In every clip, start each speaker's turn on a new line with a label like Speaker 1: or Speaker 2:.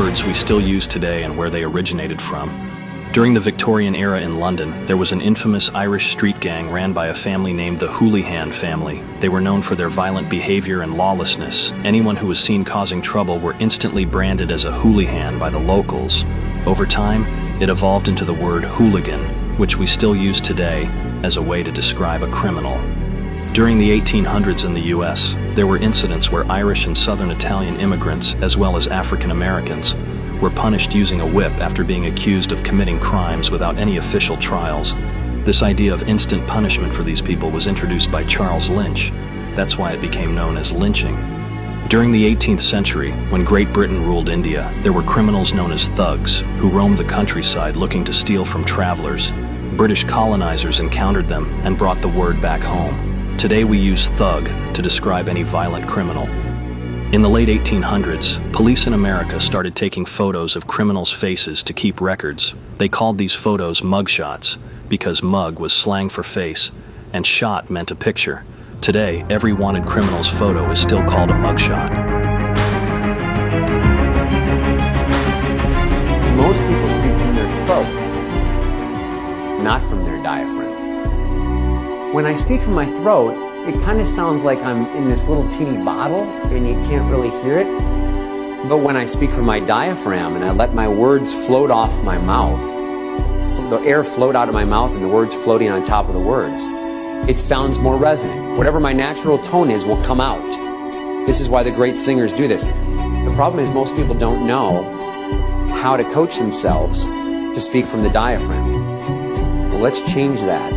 Speaker 1: words we still use today and where they originated from. During the Victorian era in London, there was an infamous Irish street gang ran by a family named the Houlihan family. They were known for their violent behavior and lawlessness. Anyone who was seen causing trouble were instantly branded as a hooligan by the locals. Over time, it evolved into the word hooligan, which we still use today as a way to describe a criminal. During the 1800s in the US, there were incidents where Irish and Southern Italian immigrants, as well as African Americans, were punished using a whip after being accused of committing crimes without any official trials. This idea of instant punishment for these people was introduced by Charles Lynch. That's why it became known as lynching. During the 18th century, when Great Britain ruled India, there were criminals known as thugs who roamed the countryside looking to steal from travelers. British colonizers encountered them and brought the word back home. Today we use thug to describe any violent criminal. In the late 1800s, police in America started taking photos of criminals' faces to keep records. They called these photos mugshots because mug was slang for face and shot meant a picture. Today, every wanted criminal's photo is still called a mugshot.
Speaker 2: Most people speak from their throat, not from their diaphragm. When I speak from my throat, it kind of sounds like I'm in this little teeny bottle and you can't really hear it. But when I speak from my diaphragm and I let my words float off my mouth, the air float out of my mouth and the words floating on top of the words, it sounds more resonant. Whatever my natural tone is will come out. This is why the great singers do this. The problem is most people don't know how to coach themselves to speak from the diaphragm. Well, let's change that.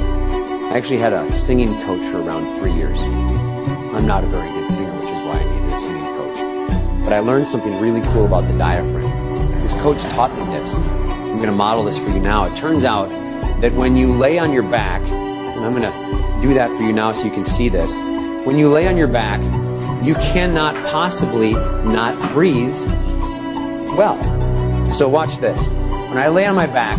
Speaker 2: I actually had a singing coach for around 3 years. I'm not a very good singer, which is why I needed a singing coach. But I learned something really cool about the diaphragm. This coach taught me this. I'm going to model this for you now. It turns out that when you lay on your back, and I'm going to do that for you now so you can see this. When you lay on your back, you cannot possibly not breathe well. So watch this. When I lay on my back,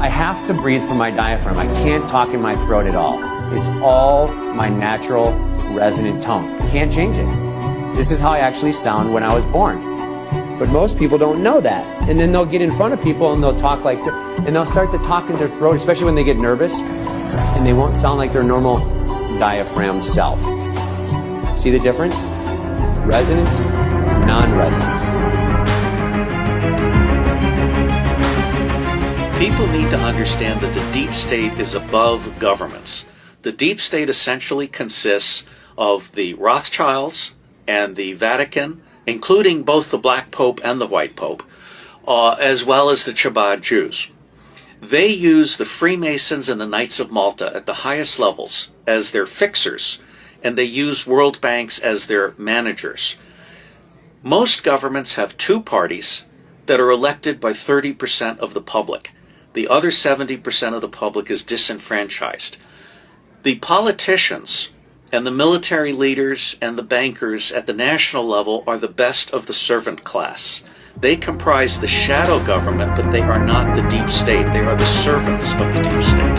Speaker 2: I have to breathe from my diaphragm. I can't talk in my throat at all. It's all my natural resonant tone. Can't change it. This is how I actually sound when I was born. But most people don't know that. And then they'll get in front of people and they'll talk like that, and they'll start to talk in their throat, especially when they get nervous, and they won't sound like their normal diaphragm self. See the difference? Resonance, non-resonance.
Speaker 3: People need to understand that the deep state is above governments. The deep state essentially consists of the Rothschilds and the Vatican, including both the Black Pope and the White Pope, as well as the Chabad Jews. They use the Freemasons and the Knights of Malta at the highest levels as their fixers, and they use world banks as their managers. Most governments have two parties that are elected by 30% of the public. The other 70% of the public is disenfranchised. The politicians and the military leaders and the bankers at the national level are the best of the servant class. They comprise the shadow government, but they are not the deep state. They are the servants of the deep state.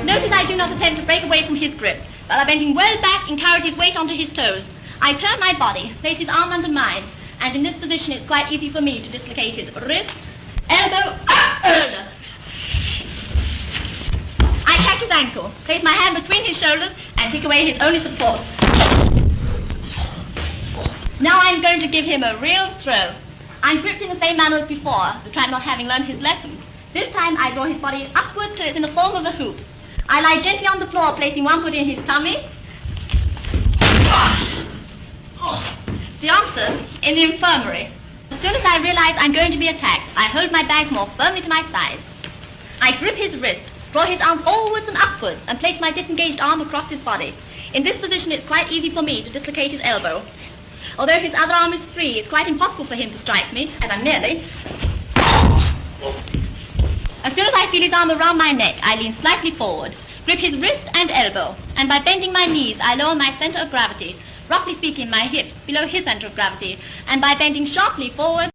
Speaker 4: Notice I do not attempt to break away from his grip, but by bending well back, encourage his weight onto his toes. I turn my body, place his arm under mine, and in this position it's quite easy for me to dislocate his wrist, elbow, shoulder. I catch his ankle, place my hand between his shoulders, and kick away his only support. Now I'm going to give him a real throw. I'm gripped in the same manner as before, the tramp not having learned his lesson. This time I draw his body upwards till it's in the form of a hoop. I lie gently on the floor, placing one foot in his tummy. The answer's in the infirmary. As soon as I realize I'm going to be attacked, I hold my bag more firmly to my side. I grip his wrist, draw his arm forwards and upwards, and place my disengaged arm across his body. In this position, it's quite easy for me to dislocate his elbow. Although his other arm is free, it's quite impossible for him to strike me, as I'm nearly. As soon as I feel his arm around my neck, I lean slightly forward, grip his wrist and elbow, and by bending my knees, I lower my center of gravity, roughly speaking, my hips below his center of gravity, and by bending sharply forward,